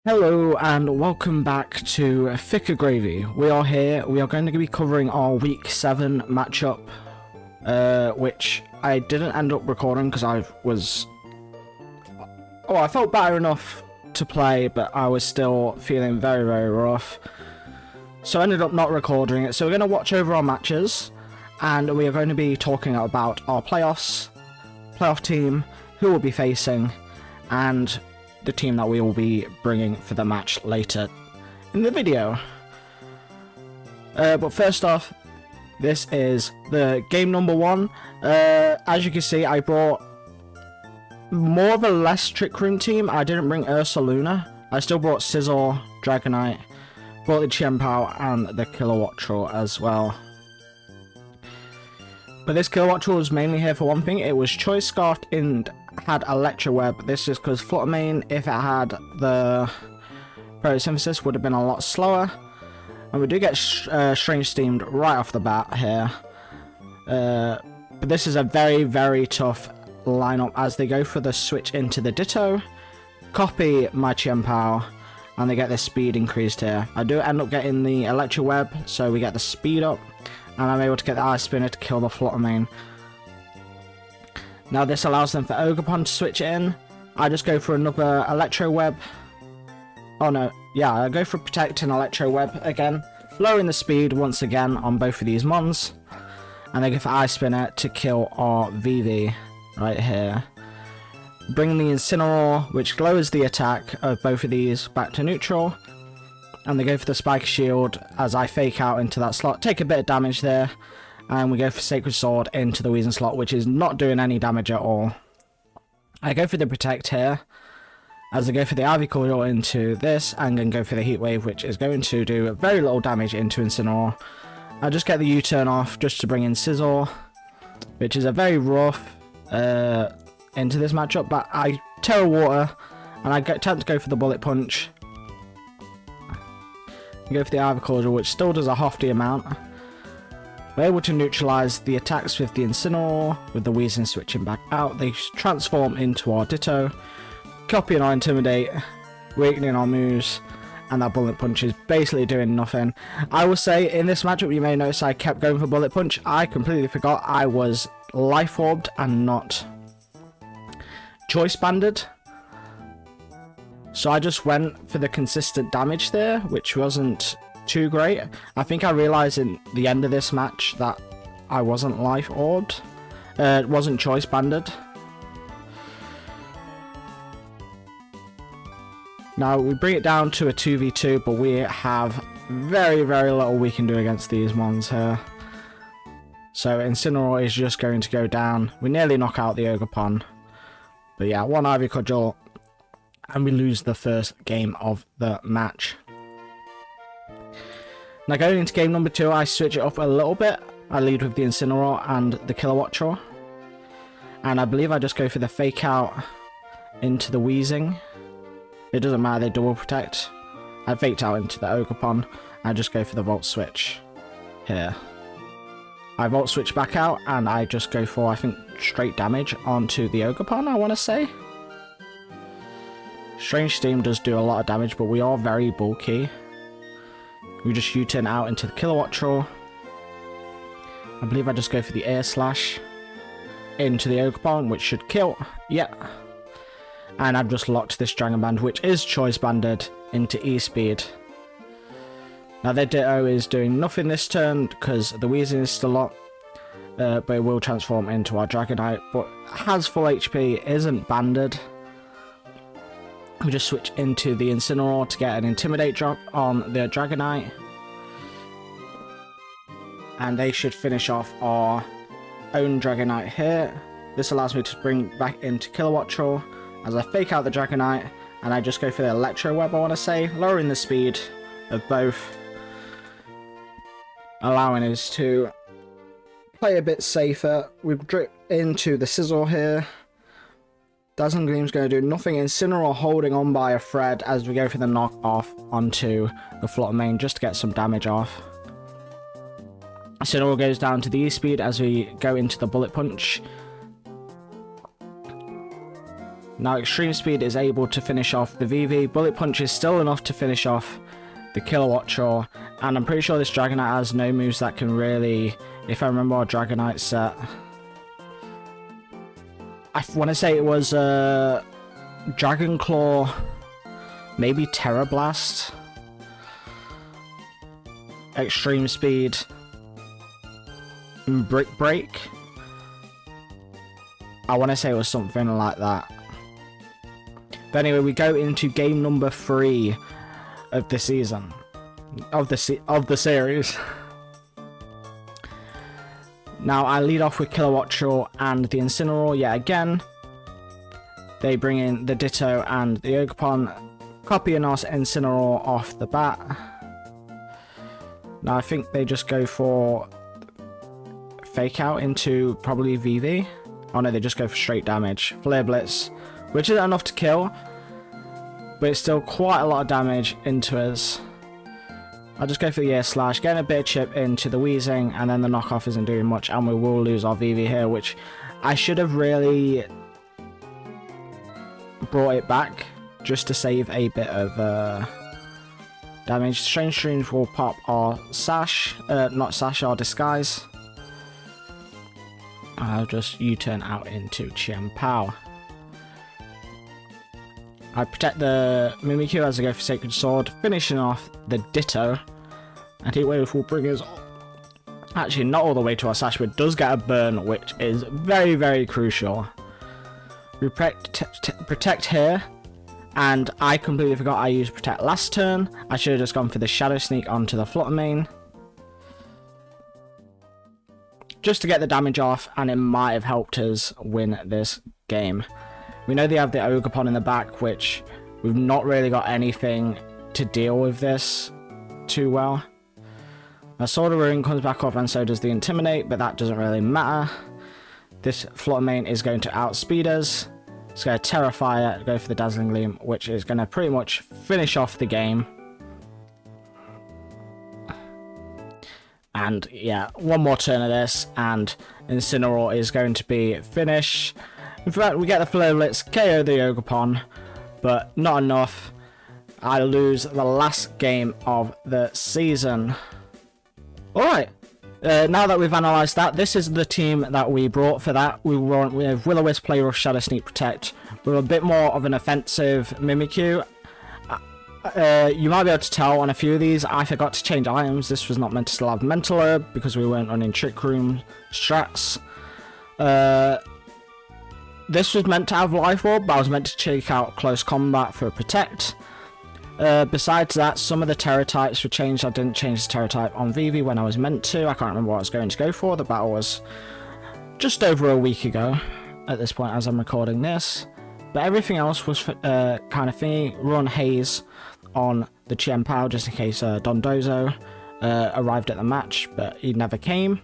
Hello and welcome back to Thicker Gravy. We are here, we are going to be covering our Week 7 matchup, which I didn't end up recording because I felt better enough to play, but I was still feeling very, very rough. So I ended up not recording it. So we're going to watch over our matches, and we are going to be talking about our playoff team, who we'll be facing, and the team that we will be bringing for the match later in the video. But first off, this is the game number 1. As you can see, I brought more of a less Trick Room team. I didn't bring Ursaluna. I still brought Scizor, Dragonite, brought the Chienpao and the Kilowattrel as well. But this Kilowattrel was mainly here for one thing. It was Choice Scarf and had Electro Web. This is because Fluttermane, if it had the Photosynthesis, would have been a lot slower. And we do get Strange Steamed right off the bat here. But this is a very, very tough lineup as they go for the switch into the Ditto, copy my Chienpao, and they get their speed increased here. I do end up getting the Electro Web, so we get the speed up, and I'm able to get the Ice Spinner to kill the Fluttermane. Now this allows them for Ogerpon to switch in. I just go for another Electro Web. Oh no, yeah, I go for Protect and Electro Web again, lowering the speed once again on both of these mons. And they go for Ice Spinner to kill our VV right here. Bringing the Incineroar, which lowers the attack of both of these back to neutral. And they go for the Spike Shield as I fake out into that slot, take a bit of damage there. And we go for Sacred Sword into the Weezing slot, which is not doing any damage at all. I go for the Protect here, as I go for the Ivy Coil into this, and then go for the Heat Wave, which is going to do very little damage into Incineroar. I just get the U-turn off just to bring in Scizor, which is a very rough into this matchup, but I Terra Water, and I attempt to go for the Bullet Punch. I go for the Ivy Coil, which still does a hefty amount. We're able to neutralise the attacks with the Incineroar, with the Weezing switching back out. They transform into our Ditto, copying our Intimidate, weakening our moves, and that Bullet Punch is basically doing nothing. I will say, in this matchup, you may notice I kept going for Bullet Punch. I completely forgot I was Life Orbed and not Choice Banded. So I just went for the consistent damage there, which wasn't too great. I think I realised in the end of this match that I wasn't Life Orbed. It wasn't Choice Banded. Now we bring it down to a 2v2, but we have very, very little we can do against these ones here. So Incineroar is just going to go down. We nearly knock out the Ogerpon. But yeah, one Ivy Cudgel, and we lose the first game of the match. Now going into game number 2, I switch it up a little bit. I lead with the Incineroar and the Kilowattrel. And I believe I just go for the Fake Out into the Weezing. It doesn't matter, they double protect. I faked out into the Ogerpon. I just go for the Volt Switch here. I Volt Switch back out and I just go for, I think, straight damage onto the Ogerpon, I want to say. Strange Steam does do a lot of damage, but we are very bulky. We just U-turn out into the Kilowattrel. I believe I just go for the Air Slash into the Ogerpon, which should kill. Yeah. And I've just locked this Dragon Band, which is Choice Banded, into E-Speed. Now their Ditto is doing nothing this turn because the Weezing is still up. But it will transform into our Dragonite, but has full HP, isn't banded. We just switch into the Incineroar to get an Intimidate drop on the Dragonite. And they should finish off our own Dragonite here. This allows me to bring back into Kilowattrel as I fake out the Dragonite. And I just go for the Electro Web, I want to say, lowering the speed of both. Allowing us to play a bit safer. We've dripped into the Scizor here. Dazzling Gleam's going to do nothing. Incineroar holding on by a thread as we go for the knock off onto the Fluttermane just to get some damage off. Incineroar goes down to the E-Speed as we go into the Bullet Punch. Now Extreme Speed is able to finish off the VV, Bullet Punch is still enough to finish off the Kilowattrel, and I'm pretty sure this Dragonite has no moves that can really, if I remember our Dragonite set, I want to say it was Dragon Claw, maybe Terra Blast, Extreme Speed, and Brick Break. I want to say it was something like that. But anyway, we go into game number 3 of the season, of the series. Now I lead off with Kilowattrel and the Incineroar yet again. They bring in the Ditto and the Ogerpon, copying our Incineroar off the bat. Now I think they just go for Fake Out into probably VV. Oh no, they just go for straight damage. Flare Blitz, which isn't enough to kill, but it's still quite a lot of damage into us. I'll just go for the Air Slash, getting a bit of chip into the Weezing, and then the knockoff isn't doing much, and we will lose our VV here, which I should have really brought it back just to save a bit of damage. Strange Streams will pop our Sash, not Sash, our Disguise. I'll just U-turn out into Chien-Pao. I protect the Mimikyu as I go for Sacred Sword, finishing off the Ditto. And Heatwave will bring us, actually not all the way to our Sash, but does get a burn, which is very, very crucial. We protect here, and I completely forgot I used Protect last turn. I should have just gone for the Shadow Sneak onto the Fluttermane, just to get the damage off, and it might have helped us win this game. We know they have the Ogerpon in the back, which we've not really got anything to deal with this too well. Now Sword of Ruin comes back off, and so does the Intimidate, but that doesn't really matter. This Fluttermane is going to outspeed us. It's going to Terrify it, go for the Dazzling Gleam, which is going to pretty much finish off the game. And yeah, one more turn of this, and Incineroar is going to be finished. In fact, we get the Flare Blitz, KO the Ogerpon, but not enough. I lose the last game of the season. Alright, now that we've analysed that, this is the team that we brought for that. We have Will-O-Wisp, Play Rough, Shadow Sneak, Protect. We're a bit more of an offensive Mimikyu. You might be able to tell on a few of these, I forgot to change items. This was not meant to still have Mental Herb because we weren't running Trick Room strats. This was meant to have Life Orb, but I was meant to check out Close Combat for Protect. Besides that, some of the Terra types were changed. I didn't change the Terra type on Vivi when I was meant to. I can't remember what I was going to go for. The battle was just over a week ago at this point as I'm recording this. But everything else was kind of thingy. Run Haze on the Chien-Pao just in case Dondozo arrived at the match, but he never came.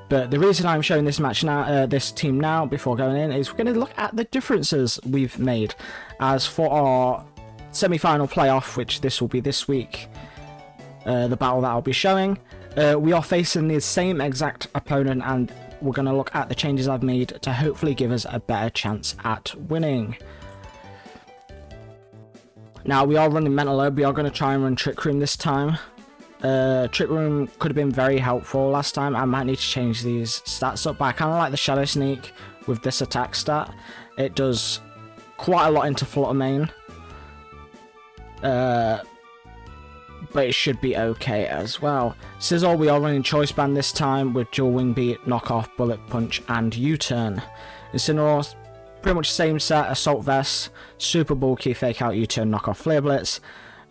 But the reason I'm showing this match now, this team now before going in, is we're going to look at the differences we've made. As for our semi-final playoff, which this will be this week, the battle that I'll be showing, we are facing the same exact opponent, and we're going to look at the changes I've made to hopefully give us a better chance at winning. Now, we are running Mental Herb. We are going to try and run Trick Room this time. Trick Room could have been very helpful last time. I might need to change these stats up, but I kind of like the Shadow Sneak with this attack stat. It does quite a lot into Fluttermane, but it should be okay as well. Scizor, we are running Choice Band this time with Dual Wing Beat, Knockoff, Bullet Punch, and U-Turn. Incineroar, pretty much the same set, Assault Vest, super bulky, Fake Out, U-Turn, Knockoff, Flare Blitz.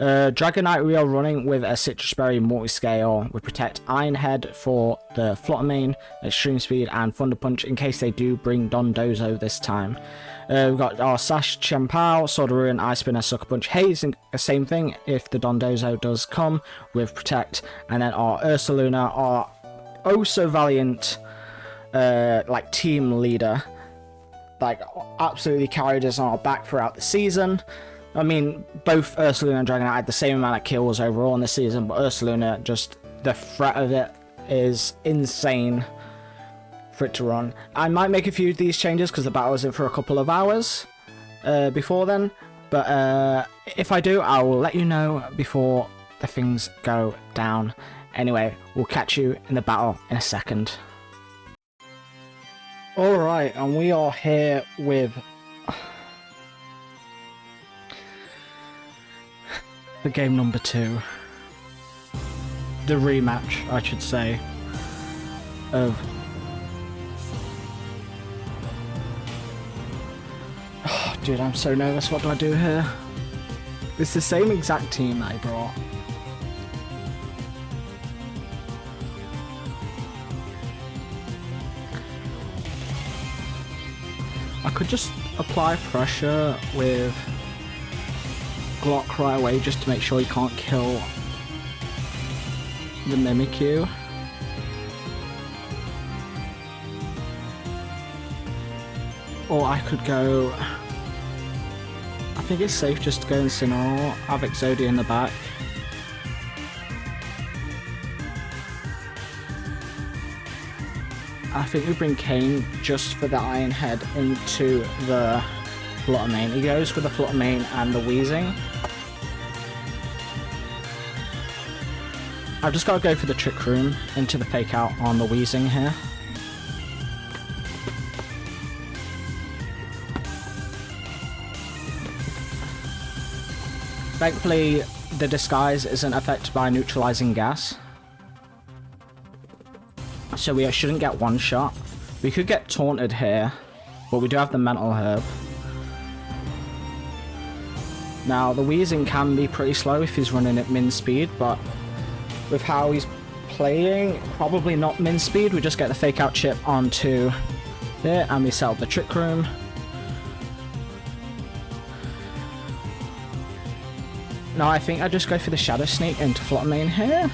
Dragonite we are running with a Citrus Berry, Multi-Scale. We protect Iron Head for the Fluttermane, Extreme Speed, and Thunder Punch in case they do bring Dondozo this time. We've got our Sash, Chien-Pao, Sword of Ruin, Ice Spinner, Sucker Punch, Haze, and the same thing if the Dondozo does come with Protect. And then our Ursaluna, our oh so valiant like team leader, like absolutely carried us on our back throughout the season. I mean, both Ursaluna and Dragonite had the same amount of kills overall in the season, but Ursaluna, just the threat of it is insane for it to run. I might make a few of these changes because the battle isn't for a couple of hours, before then, but if I do, I will let you know before the things go down. Anyway, we'll catch you in the battle in a second. Alright, and we are here with the game number 2. The rematch, I should say, of... Oh, dude, I'm so nervous. What do I do here? It's the same exact team I brought. I could just apply pressure with Glock right away just to make sure he can't kill the Mimikyu. Or I could go... I think it's safe just to go Incineroar, have Exodia in the back. I think we bring Kane just for the Iron Head into the Flutter Mane. He goes for the Flutter Mane and the Weezing. I've just got to go for the Trick Room into the Fake Out on the Weezing here. Thankfully, the Disguise isn't affected by neutralizing gas, so we shouldn't get one shot. We could get taunted here, but we do have the Mental Herb. Now, the Weezing can be pretty slow if he's running at min speed, but with how he's playing, probably not min speed. We just get the Fake Out chip onto there, and we set up the Trick Room. Now, I think I just go for the Shadow Sneak into Flutter Mane here.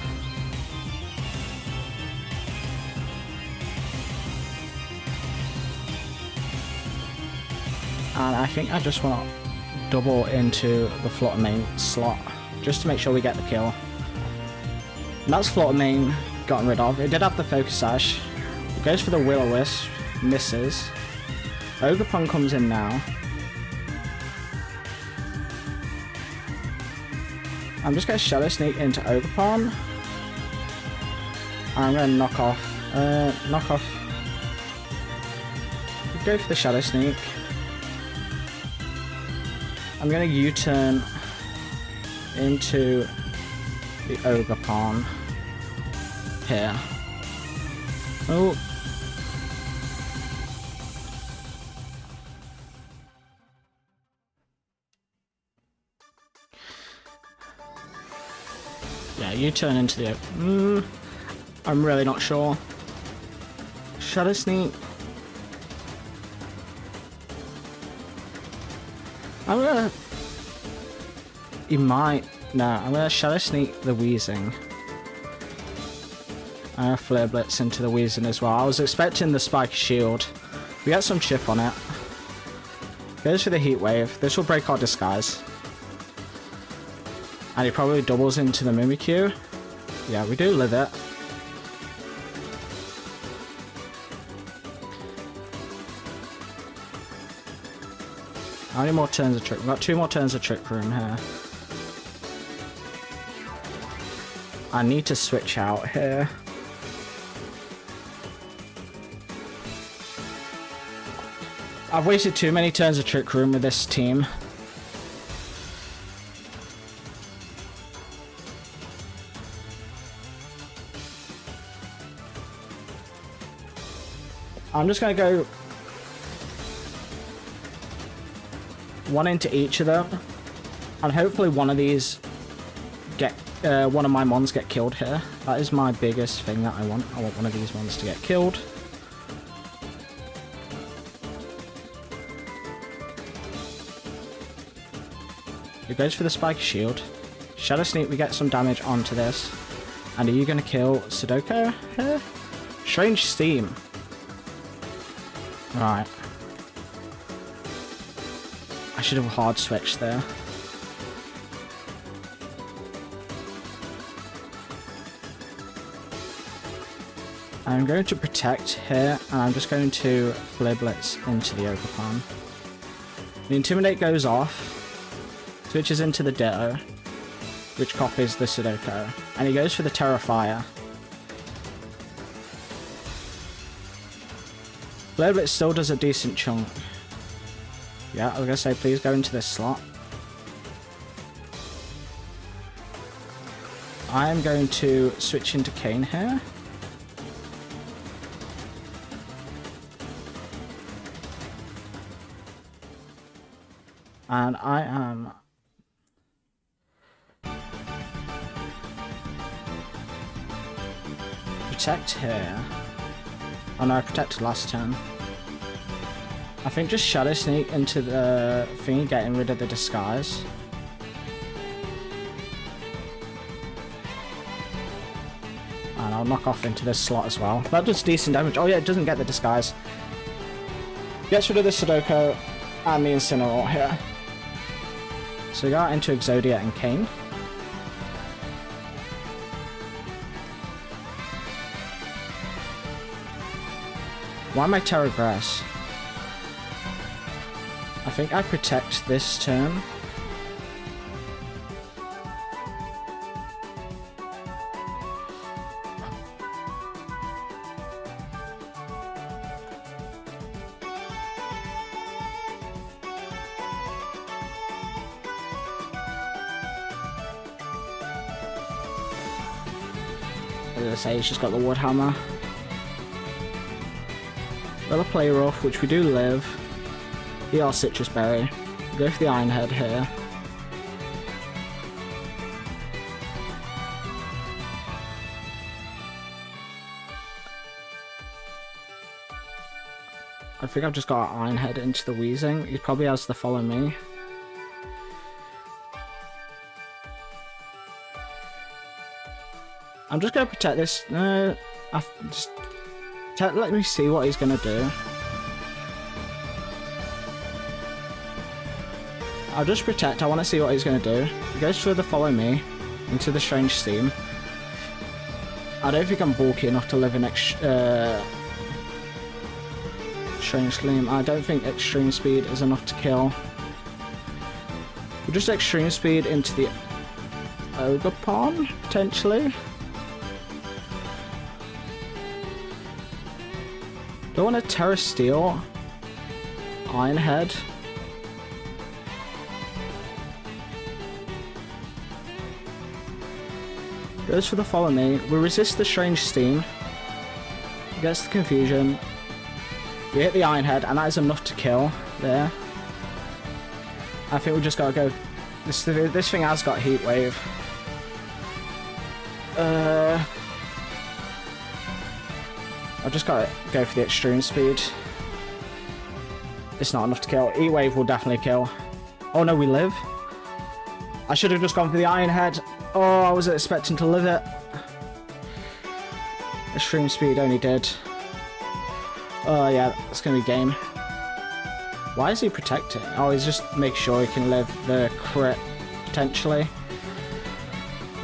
And I think I just want to double into the Flutter Mane slot, just to make sure we get the kill. And that's Flutter Mane gotten rid of. It did have the Focus Sash. It goes for the Will-O-Wisp, misses. Ogerpon comes in now. I'm just going to Shadow Sneak into Ogerpon. I'm going to knock off. Go for the Shadow Sneak. I'm going to U-turn into the Ogerpon here. Oh. Yeah, U-turn into the... I'm really not sure. Shadow Sneak. I'm gonna... You might... No, I'm gonna Shadow Sneak the Weezing. I'm gonna Flare Blitz into the Weezing as well. I was expecting the Spiky Shield. We got some chip on it. Goes for the Heat Wave. This will break our Disguise. And he probably doubles into the Mimikyu. Yeah, we do live it. How many more turns of Trick? We've got 2 more turns of Trick Room here. I need to switch out here. I've wasted too many turns of Trick Room with this team. I'm just going to go one into each of them, and hopefully one of these get one of my mons get killed here. That is my biggest thing that I want. I want one of these ones to get killed. It goes for the Spiky Shield. Shadow Sneak, we get some damage onto this. And are you going to kill Sudoku here? Strange Steam. Right. I should have hard switched there. I'm going to protect here, and I'm just going to Flare Blitz into the Ogerpon. The Intimidate goes off, switches into the Ditto, which copies the Sudoku, and he goes for the Terrifier. Rowlets still does a decent chunk. Yeah, I was gonna say please go into this slot. I am going to switch into Kane here. And I am protect here. Oh no, I protected last turn. I think just Shadow Sneak into the thingy, getting rid of the disguise. And I'll knock off into this slot as well. That does decent damage. Oh yeah, it doesn't get the disguise. Gets rid of the Sudoku and the Incineroar here. So we got into Exodia and Kane. Why am I Terra Grass? I think I protect this turn. As I say, he's just got the Wood Hammer. We'll play rough, which we do live. ER Citrus Berry. Go for the Iron Head here. I think I've just got Iron Head into the Weezing. He probably has to follow me. I'm just going to protect this. No, let me see what he's going to do. I'll just protect. I want to see what he's going to do. He goes for the follow me into the Strange Steam. I don't think I'm bulky enough to live in Strange Steam. I don't think Extreme Speed is enough to kill. We'll just Extreme Speed into the Ogre Pawn, potentially. Do I want a Terra Steel? Iron Head? Goes for the follow me. We resist the Strange Steam. Gets the Confusion. We hit the Iron Head, and that is enough to kill there. I think we just gotta go. This thing has got Heat Wave. I've just gotta go for the Extreme Speed. It's not enough to kill. Heat Wave will definitely kill. Oh no, we live. I should have just gone for the Iron Head. Oh, I was expecting to live it. Extreme Speed only did. Oh yeah, that's gonna be game. Why is he protecting? Oh, he's just making sure he can live the crit, potentially.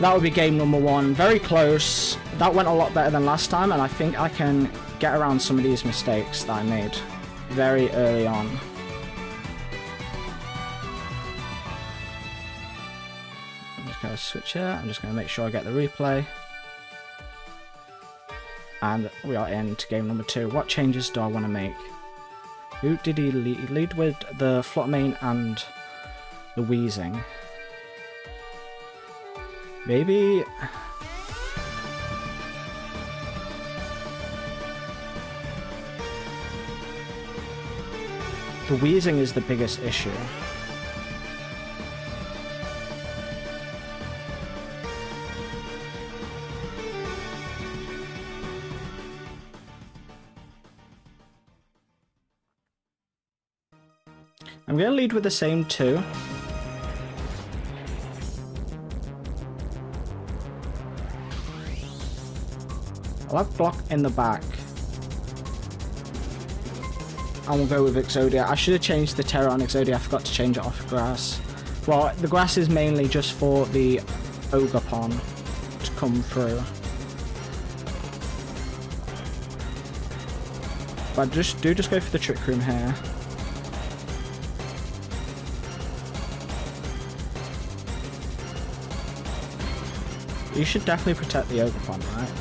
That would be game number one. Very close. That went a lot better than last time, and I think I can get around some of these mistakes that I made very early on. I'm just going to switch here. I'm just going to make sure I get the replay. And we are into game number 2. What changes do I want to make? Who did he lead with? The Fluttermane and the Weezing. Maybe... the Weezing is the biggest issue. I'm going to lead with the same 2. I'll have Block in the back. And we'll go with Exodia. I should have changed the Terra on Exodia. I forgot to change it off grass. Well, the grass is mainly just for the Ogre Pawn to come through. But just go for the Trick Room here. You should definitely protect the Ogerpon, right?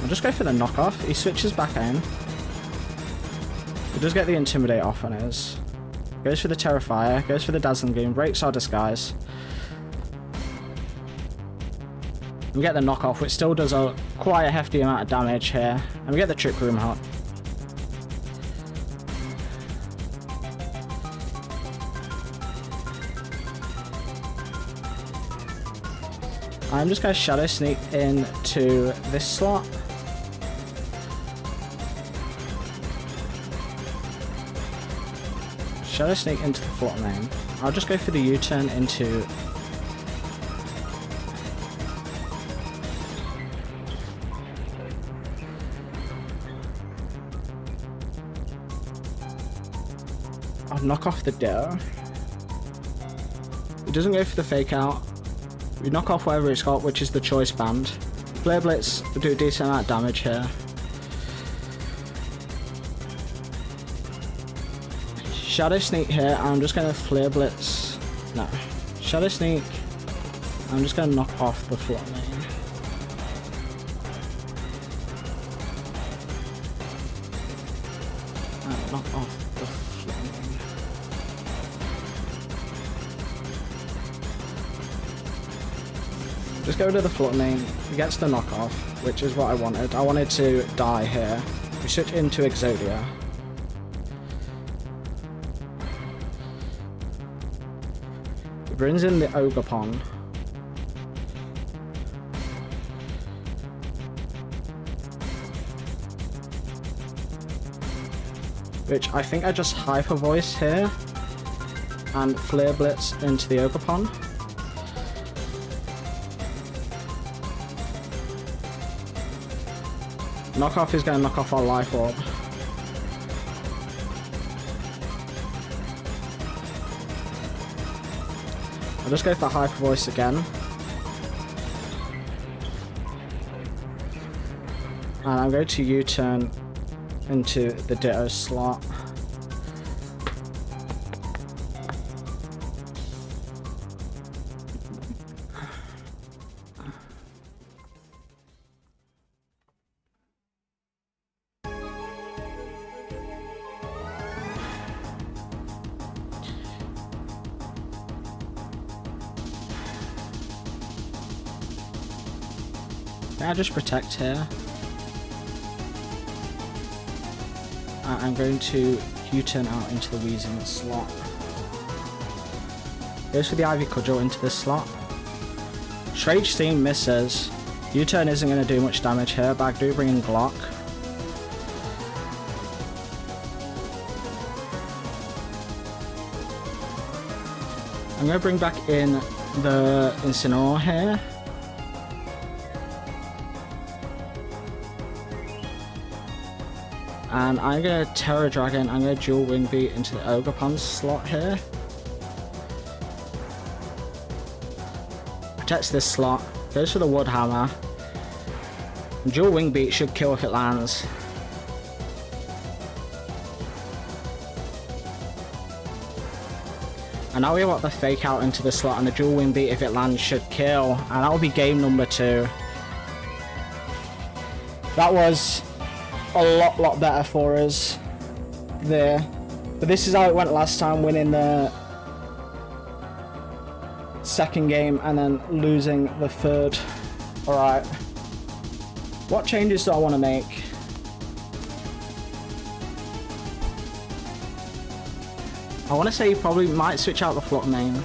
I'll just go for the knockoff. He switches back in. He does get the Intimidate off on his. Goes for the Terrifier. Goes for the Dazzling Gleam. Breaks our Disguise. We get the knockoff, which still does quite a hefty amount of damage here. And we get the Trick Room Hop. I'm just going to Shadow Sneak into this slot. Shadow Sneak into the Flop Main. I'll just go for the U-turn into... I'll knock off the Ditto. It doesn't go for the Fake Out. We knock off whatever it's got, which is the Choice Band. Flare Blitz will do a decent amount of damage here. Shadow Sneak here, I'm just going to Flare Blitz. No. Shadow Sneak. I'm just going to knock off the Flop Main. Knock off the Flop Main. Just go to the Flop Main. He gets the knockoff, which is what I wanted. I wanted to die here. We switch into Exodia. Brings in the Ogerpon. Which I think I just Hyper Voice here and Flare Blitz into the Ogerpon. Knockoff is going to knock off our Life Orb. I'll just go for Hyper Voice again. And I'm going to U-turn into the Ditto slot. I just protect here. I'm going to U-turn out into the Wheezing slot. Goes for the Ivy Cudgel into this slot. Shriek Steam misses. U-turn isn't going to do much damage here, but I do bring in Glock. I'm going to bring back in the Incineroar here. And I'm going to Terra Dragon, I'm going to dual Wing Beat into the Ogerpon slot here. Protects this slot, goes for the Wood Hammer. Dual Wing Beat should kill if it lands. And now we want the Fake Out into the slot, and the Dual Wing Beat, if it lands, should kill. And that will be game number 2. That was a lot better for us there, but this is how it went last time, winning the second game and then losing the third. Alright, what changes do I want to make? I want to say you probably might switch out the Flop Main.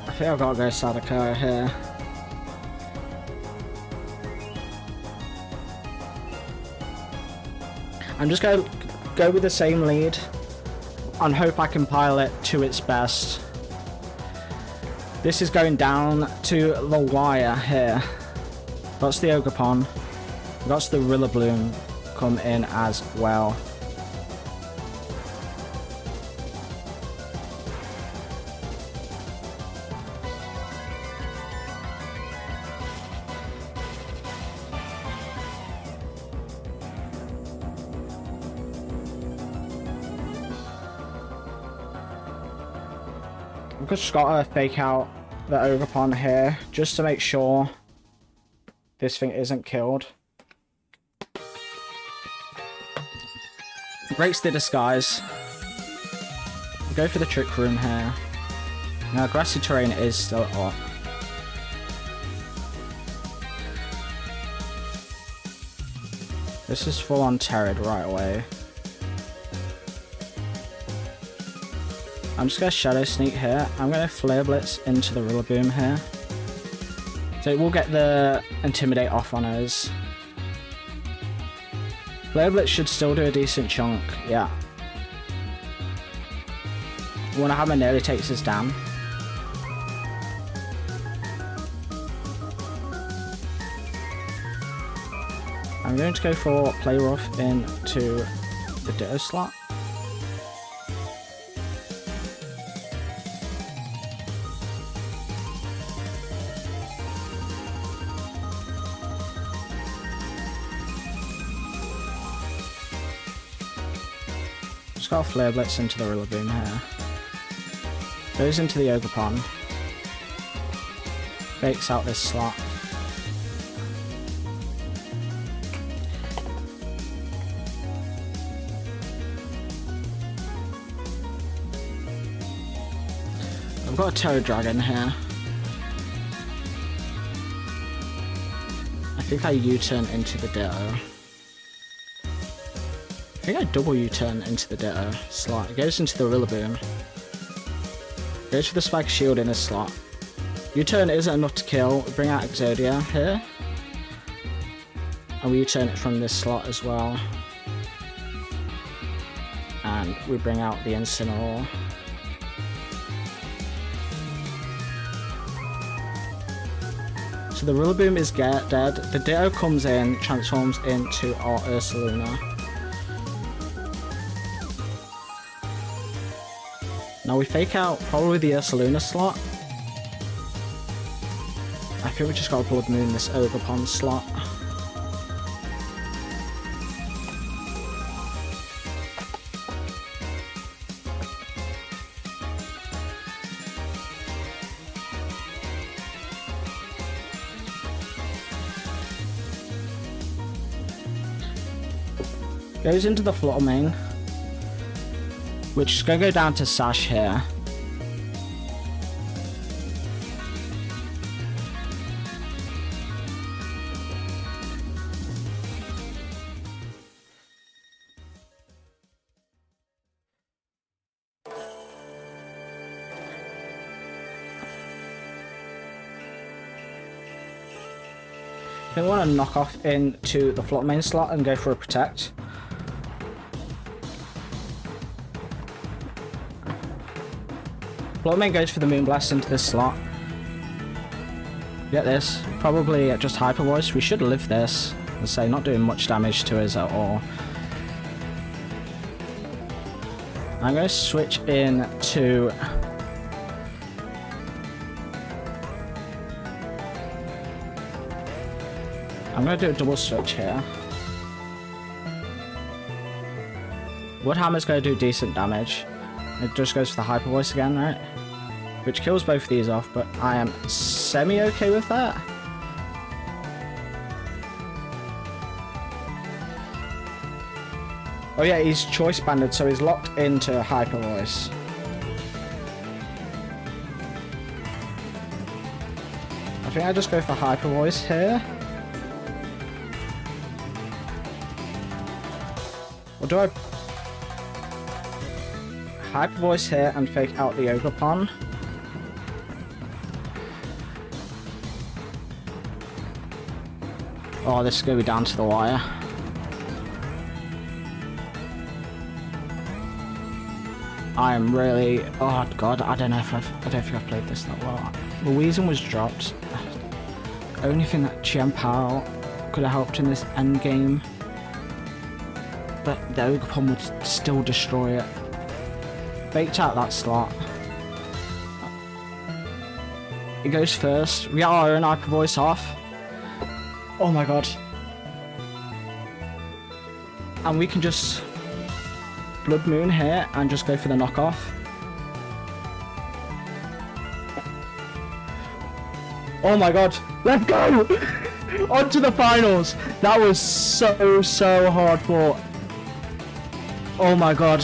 I think I've got to go Sadako here. I'm just going to go with the same lead and hope I can pile it to its best. This is going down to the wire here. That's the Ogerpon. That's the Rillaboom come in as well. I've just got to fake out the Ogerpon here just to make sure this thing isn't killed. Breaks the disguise. Go for the trick room here. Now, grassy terrain is still up. This is full on terrored right away. I'm just going to Shadow Sneak here. I'm going to Flare Blitz into the Rillaboom here. So we'll get the Intimidate off on us. Flare Blitz should still do a decent chunk, yeah. Wannahammer nearly takes us down. I'm going to go for Play Rough into the Ditto slot. Just got a Flare Blitz into the Rillaboom here. Goes into the Ogerpon. Fakes out this slot. I've got a Terror Dragon here. I think I U-turn into the Ditto. I think I double U-turn into the Ditto slot. It goes into the Rillaboom. Goes for the Spike Shield in this slot. U-turn isn't enough to kill. Bring out Exodia here. And we U-turn it from this slot as well. And we bring out the Incineroar. So the Rillaboom is dead. The Ditto comes in, transforms into our Ursaluna. Now we fake out probably the Ursaluna slot. I think we just got to Blood Moon this Ogerpon slot. Goes into the Flutter Mane, which is going to go down to Sash here. I think we want to knock off into the Flutter Mane slot and go for a Protect. Flutter Mane goes for the Moonblast into this slot. Get this. Probably just Hyper Voice. We should live this. Let's say not doing much damage to us at all. I'm going to switch in to... I'm going to do a double switch here. Woodhammer's going to do decent damage. It just goes for the Hyper Voice again, right? Which kills both of these off, but I am semi-okay with that. Oh yeah, he's Choice Banded, so he's locked into Hyper Voice. I think I just go for Hyper Voice here. Or do I... Hyper Voice here and fake out the Ogerpon. Oh, this is going to be down to the wire. I am really... Oh god, I don't think I've played this that well. Louisian was dropped. Only thing that Chien-Pao could have helped in this end game. But the Ogerpon would still destroy it. Faked out that slot. It goes first. We got our own Hyper Voice off. Oh my god. And we can just Blood Moon here and just go for the knockoff. Oh my god. Let's go! On to the finals. That was so hard fought. Oh my god.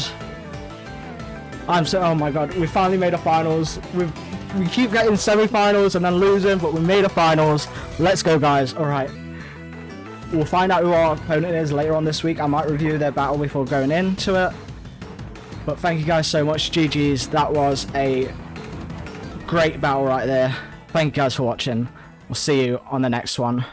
Oh my god. We finally made a finals. We keep getting semi-finals and then losing, but we made a finals. Let's go, guys. Alright. We'll find out who our opponent is later on this week. I might review their battle before going into it. But thank you guys so much. GG's. That was a great battle right there. Thank you guys for watching. We'll see you on the next one.